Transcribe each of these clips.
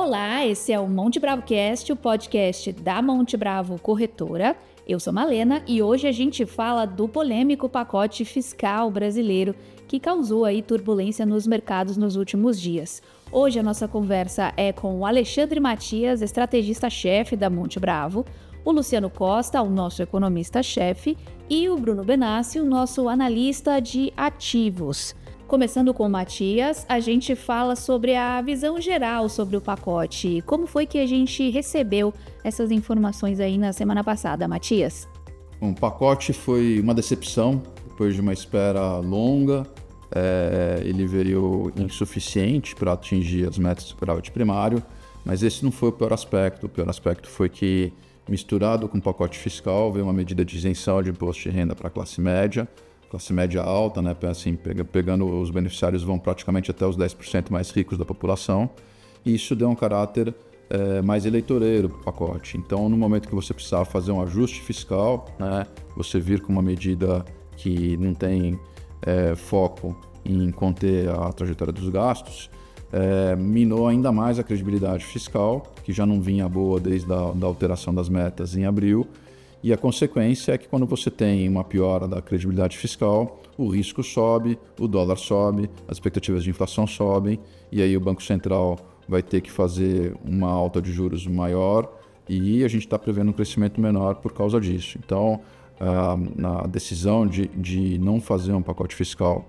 Olá, esse é o Monte Bravo Cast, o podcast da Monte Bravo Corretora. Eu sou Malena e hoje a gente fala do polêmico pacote fiscal brasileiro que causou aí turbulência nos mercados nos últimos dias. Hoje a nossa conversa é com o Alexandre Matias, estrategista-chefe da Monte Bravo, o Luciano Costa, o nosso economista-chefe, e o Bruno Benassi, o nosso analista de ativos. Começando com o Matias, a gente fala sobre a visão geral sobre o pacote. Como foi que a gente recebeu essas informações aí na semana passada, Matias? O pacote foi uma decepção, depois de uma espera longa. Ele veio insuficiente para atingir as metas do superávit primário, mas esse não foi o pior aspecto. O pior aspecto foi que, misturado com o pacote fiscal, veio uma medida de isenção de imposto de renda para a classe média alta, né? Assim, pegando os beneficiários vão praticamente até os 10% mais ricos da população, e isso deu um caráter mais eleitoreiro para o pacote. Então, no momento que você precisava fazer um ajuste fiscal, né, você vir com uma medida que não tem foco em conter a trajetória dos gastos, minou ainda mais a credibilidade fiscal, que já não vinha boa desde da alteração das metas em abril. E a consequência é que quando você tem uma piora da credibilidade fiscal, o risco sobe, o dólar sobe, as expectativas de inflação sobem, e aí o Banco Central vai ter que fazer uma alta de juros maior, e a gente está prevendo um crescimento menor por causa disso. Então, a decisão de não fazer um pacote fiscal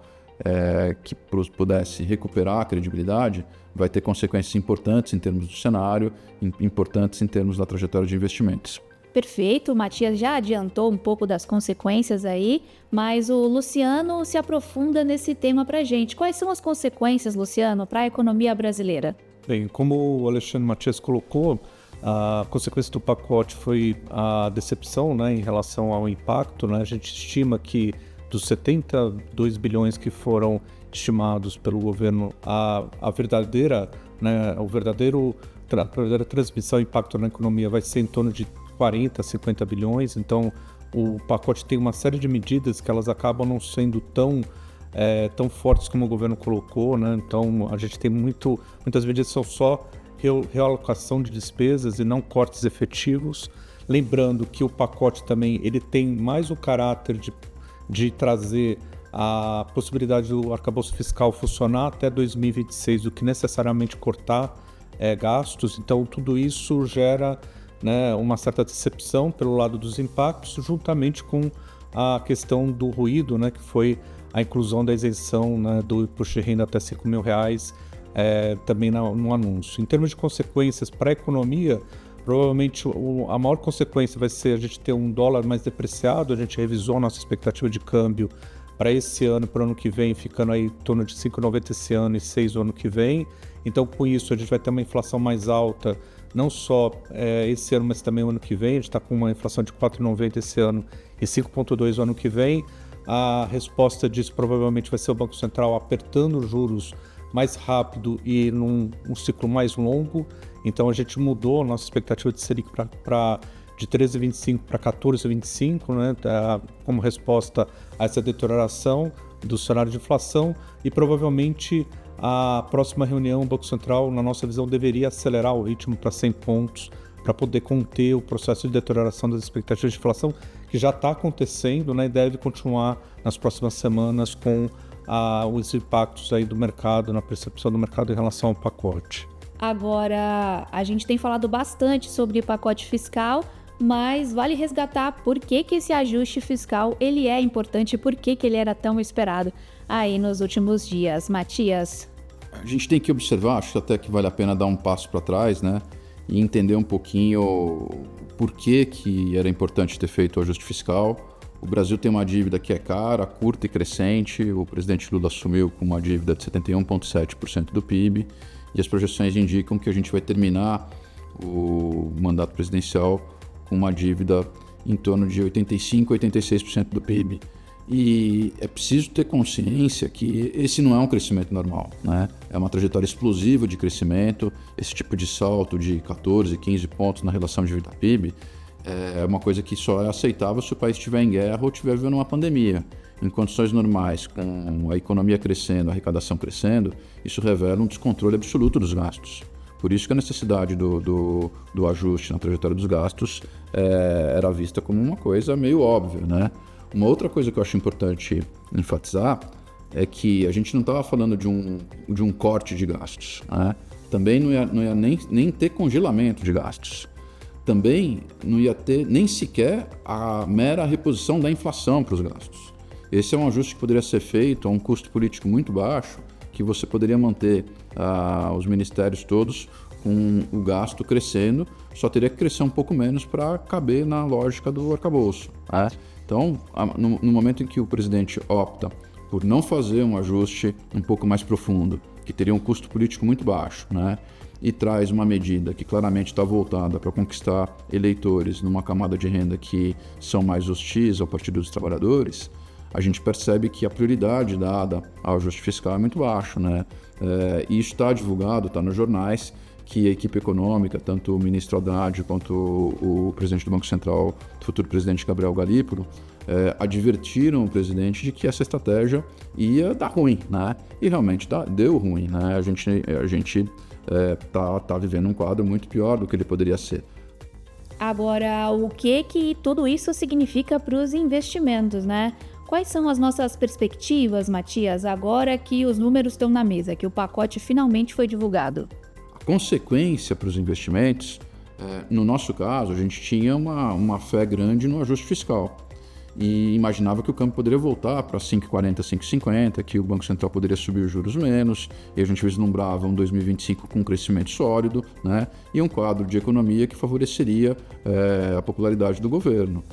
que pudesse recuperar a credibilidade vai ter consequências importantes em termos do cenário, importantes em termos da trajetória de investimentos. Perfeito, o Matias já adiantou um pouco das consequências aí, mas o Luciano se aprofunda nesse tema para a gente. Quais são as consequências, Luciano, para a economia brasileira? Bem, como o Alexandre Matias colocou, a consequência do pacote foi a decepção, né, em relação ao impacto, né? A gente estima que dos 72 bilhões que foram estimados pelo governo, a verdadeira transmissão e impacto na economia vai ser em torno de 40, 50 bilhões, então o pacote tem uma série de medidas que elas acabam não sendo tão fortes como o governo colocou, né? Então a gente tem muitas medidas que são só realocação de despesas e não cortes efetivos. Lembrando que o pacote também ele tem mais o caráter de trazer a possibilidade do arcabouço fiscal funcionar até 2026 do que necessariamente cortar gastos, então tudo isso gera, né, uma certa decepção pelo lado dos impactos, juntamente com a questão do ruído, né, que foi a inclusão da isenção, né, do imposto de renda até R$5.000 também no anúncio. Em termos de consequências para a economia, provavelmente a maior consequência vai ser a gente ter um dólar mais depreciado. A gente revisou a nossa expectativa de câmbio para esse ano, para o ano que vem, ficando aí em torno de 5,90 esse ano e 6 o ano que vem. Então, com isso, a gente vai ter uma inflação mais alta, não só esse ano, mas também o ano que vem. A gente está com uma inflação de 4,90 esse ano e 5,2 o ano que vem. A resposta disso provavelmente vai ser o Banco Central apertando os juros mais rápido e num ciclo mais longo. Então, a gente mudou a nossa expectativa de Selic de 13,25 para 14,25, né, como resposta a essa deterioração do cenário de inflação, e provavelmente a próxima reunião, o Banco Central, na nossa visão, deveria acelerar o ritmo para 100 pontos para poder conter o processo de deterioração das expectativas de inflação, que já está acontecendo, né, e deve continuar nas próximas semanas com os impactos aí do mercado, na percepção do mercado em relação ao pacote. Agora, a gente tem falado bastante sobre o pacote fiscal, mas vale resgatar por que esse ajuste fiscal ele é importante e por que ele era tão esperado aí nos últimos dias. Matias? A gente tem que observar, acho até que vale a pena dar um passo para trás, né, e entender um pouquinho por que era importante ter feito o ajuste fiscal. O Brasil tem uma dívida que é cara, curta e crescente. O presidente Lula assumiu com uma dívida de 71,7% do PIB, e as projeções indicam que a gente vai terminar o mandato presidencial com uma dívida em torno de 85%, 86% do PIB. E é preciso ter consciência que esse não é um crescimento normal, né? É uma trajetória explosiva de crescimento. Esse tipo de salto de 14, 15 pontos na relação dívida-PIB é uma coisa que só é aceitável se o país estiver em guerra ou estiver vivendo uma pandemia. Em condições normais, com a economia crescendo, a arrecadação crescendo, isso revela um descontrole absoluto dos gastos. Por isso que a necessidade do ajuste na trajetória dos gastos era vista como uma coisa meio óbvia, né? Uma outra coisa que eu acho importante enfatizar é que a gente não estava falando de um corte de gastos, né? Também não ia nem ter congelamento de gastos. Também não ia ter nem sequer a mera reposição da inflação para os gastos. Esse é um ajuste que poderia ser feito a um custo político muito baixo, que você poderia manter os ministérios todos com o gasto crescendo, só teria que crescer um pouco menos para caber na lógica do arcabouço, né? Então, no momento em que o presidente opta por não fazer um ajuste um pouco mais profundo, que teria um custo político muito baixo, né? E traz uma medida que claramente está voltada para conquistar eleitores numa camada de renda que são mais hostis ao Partido dos Trabalhadores, a gente percebe que a prioridade dada ao ajuste fiscal é muito baixo, né? E isso está divulgado, está nos jornais, que a equipe econômica, tanto o ministro Haddad quanto o presidente do Banco Central, o futuro presidente Gabriel Galípolo, advertiram o presidente de que essa estratégia ia dar ruim, né? E realmente deu ruim, né? A gente tá vivendo um quadro muito pior do que ele poderia ser. Agora, o que tudo isso significa para os investimentos, né? Quais são as nossas perspectivas, Matias, agora que os números estão na mesa, que o pacote finalmente foi divulgado? A consequência para os investimentos, no nosso caso, a gente tinha uma fé grande no ajuste fiscal e imaginava que o câmbio poderia voltar para 5,40, 5,50, que o Banco Central poderia subir os juros menos, e a gente vislumbrava um 2025 com um crescimento sólido, né? E um quadro de economia que favoreceria a popularidade do governo.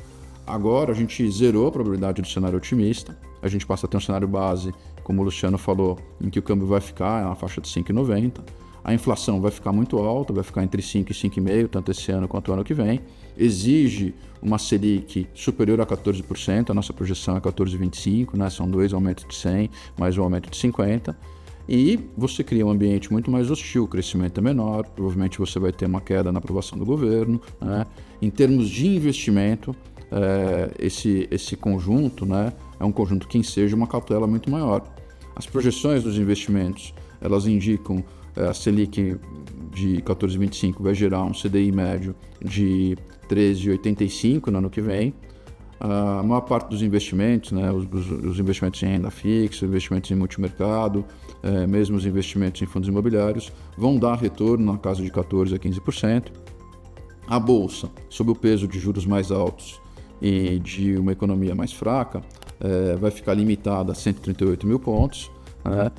Agora a gente zerou a probabilidade do cenário otimista, a gente passa a ter um cenário base, como o Luciano falou, em que o câmbio vai ficar na faixa de 5,90, a inflação vai ficar muito alta, vai ficar entre 5 e 5,5, tanto esse ano quanto o ano que vem, exige uma Selic superior a 14%, a nossa projeção é 14,25, né? São 2 aumentos de 100, mais um aumento de 50, e você cria um ambiente muito mais hostil, o crescimento é menor, provavelmente você vai ter uma queda na aprovação do governo, né? Em termos de investimento, esse conjunto, né, é um conjunto que enseja uma cautela muito maior. As projeções dos investimentos, elas indicam a Selic de 14,25 vai gerar um CDI médio de 13,85 no ano que vem. A maior parte dos investimentos, né, os investimentos em renda fixa, investimentos em multimercado, mesmo os investimentos em fundos imobiliários, vão dar retorno na casa de 14% a 15%. A Bolsa, sob o peso de juros mais altos e de uma economia mais fraca, vai ficar limitada a 138 mil pontos, né?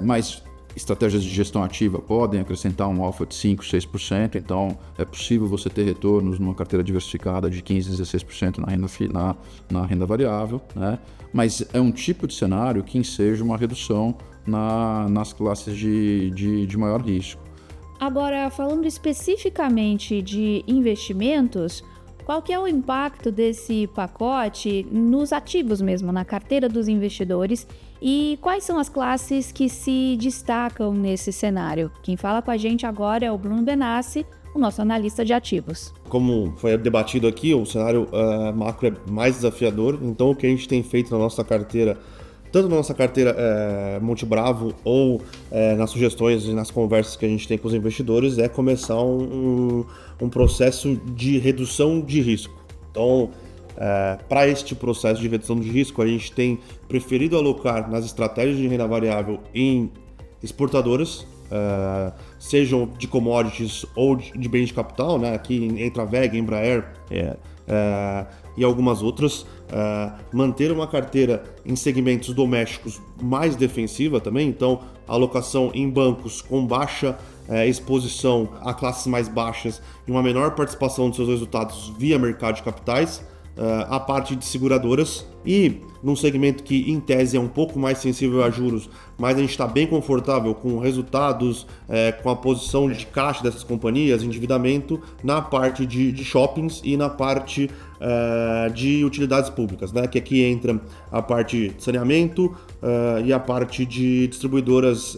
Mas estratégias de gestão ativa podem acrescentar um alfa de 5%, 6%, então é possível você ter retornos numa carteira diversificada de 15%, 16% na renda variável, né? Mas é um tipo de cenário que enseja uma redução nas classes de maior risco. Agora, falando especificamente de investimentos, qual que é o impacto desse pacote nos ativos mesmo, na carteira dos investidores, e quais são as classes que se destacam nesse cenário? Quem fala com a gente agora é o Bruno Benassi, o nosso analista de ativos. Como foi debatido aqui, o cenário macro é mais desafiador, então o que a gente tem feito na nossa carteira, tanto na nossa carteira Monte Bravo ou nas sugestões e nas conversas que a gente tem com os investidores, é começar um processo de redução de risco. Então, para este processo de redução de risco, a gente tem preferido alocar nas estratégias de renda variável em exportadoras, sejam de commodities ou de bens de capital, né? Aqui entra a VEG, Embraer e algumas outras. Manter uma carteira em segmentos domésticos mais defensiva também, então alocação em bancos com baixa exposição a classes mais baixas e uma menor participação dos seus resultados via mercado de capitais, a parte de seguradoras e num segmento que em tese é um pouco mais sensível a juros, mas a gente está bem confortável com resultados, com a posição de caixa dessas companhias, endividamento na parte de shoppings e na parte de utilidades públicas, né? Que aqui entra a parte de saneamento e a parte de distribuidoras,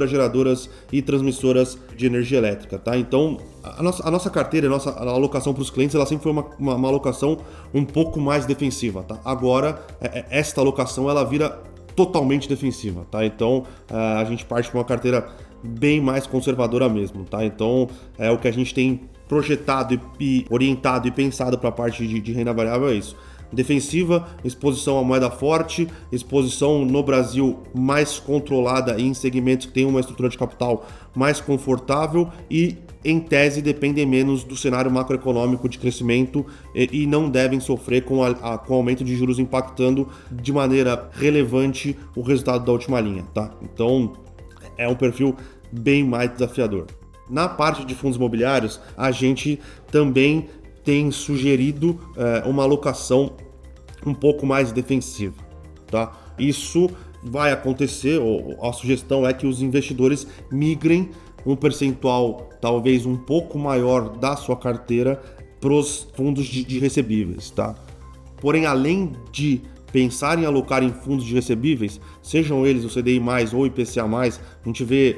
geradoras e transmissoras de energia elétrica, tá? Então, a nossa carteira, a alocação para os clientes, ela sempre foi uma alocação um pouco mais defensiva, tá? Agora, esta alocação ela vira totalmente defensiva, tá? Então, a gente parte para uma carteira bem mais conservadora mesmo, tá? Então, o que a gente tem projetado e orientado e pensado para a parte de renda variável é isso. Defensiva, exposição à moeda forte, exposição no Brasil mais controlada e em segmentos que têm uma estrutura de capital mais confortável e, em tese, dependem menos do cenário macroeconômico de crescimento e não devem sofrer com o aumento de juros impactando de maneira relevante o resultado da última linha, tá? Então, é um perfil bem mais desafiador. Na parte de fundos imobiliários, a gente também tem sugerido uma alocação um pouco mais defensiva, tá? Isso vai acontecer, a sugestão é que os investidores migrem um percentual talvez um pouco maior da sua carteira para os fundos de recebíveis, tá? Porém, além de pensar em alocar em fundos de recebíveis, sejam eles o CDI+, ou o IPCA+, a gente vê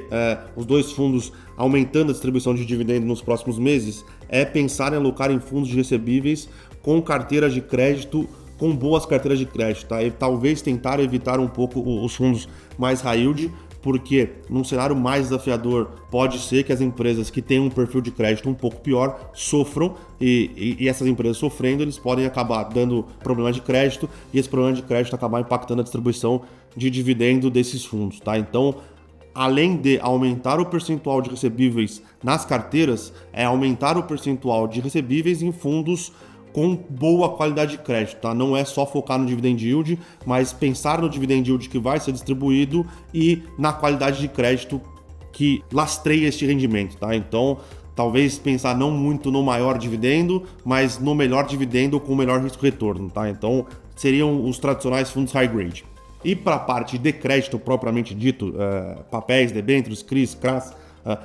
os dois fundos aumentando a distribuição de dividendo nos próximos meses, é pensar em alocar em fundos de recebíveis com carteiras de crédito, com boas carteiras de crédito, tá? E talvez tentar evitar um pouco os fundos mais high yield, porque num cenário mais desafiador pode ser que as empresas que têm um perfil de crédito um pouco pior sofram e essas empresas sofrendo, eles podem acabar dando problema de crédito e esse problema de crédito acabar impactando a distribuição de dividendo desses fundos, tá? Então, além de aumentar o percentual de recebíveis nas carteiras, é aumentar o percentual de recebíveis em fundos com boa qualidade de crédito, tá? Não é só focar no dividend yield, mas pensar no dividend yield que vai ser distribuído e na qualidade de crédito que lastreia este rendimento, tá? Então, talvez pensar não muito no maior dividendo, mas no melhor dividendo com o melhor risco-retorno, tá? Então, seriam os tradicionais fundos high grade. E para a parte de crédito propriamente dito, papéis, debêntures, CRIs, CRAs,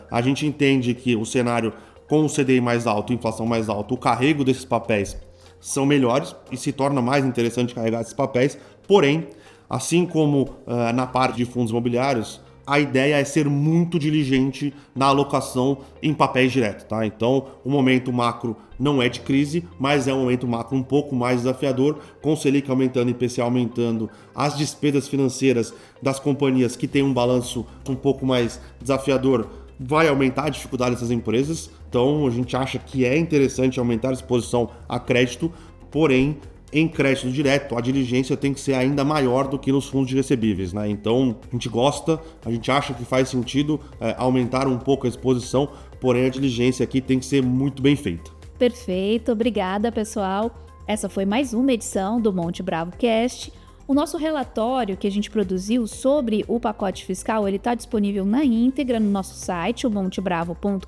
a gente entende que o cenário com o CDI mais alto, inflação mais alta, o carrego desses papéis são melhores e se torna mais interessante carregar esses papéis. Porém, assim como na parte de fundos imobiliários, a ideia é ser muito diligente na alocação em papéis direto, tá? Então, o momento macro não é de crise, mas é um momento macro um pouco mais desafiador, com o Selic aumentando, IPCA aumentando, as despesas financeiras das companhias que têm um balanço um pouco mais desafiador vai aumentar a dificuldade dessas empresas. Então, a gente acha que é interessante aumentar a exposição a crédito, porém, em crédito direto, a diligência tem que ser ainda maior do que nos fundos de recebíveis, né? Então, a gente gosta, a gente acha que faz sentido aumentar um pouco a exposição, porém a diligência aqui tem que ser muito bem feita. Perfeito, obrigada, pessoal. Essa foi mais uma edição do Monte Bravo Cast. O nosso relatório que a gente produziu sobre o pacote fiscal, ele está disponível na íntegra no nosso site, o montebravo.com.br,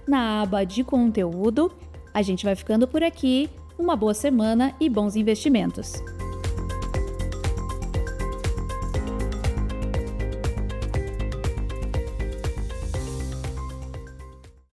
na aba de conteúdo. A gente vai ficando por aqui. Uma boa semana e bons investimentos!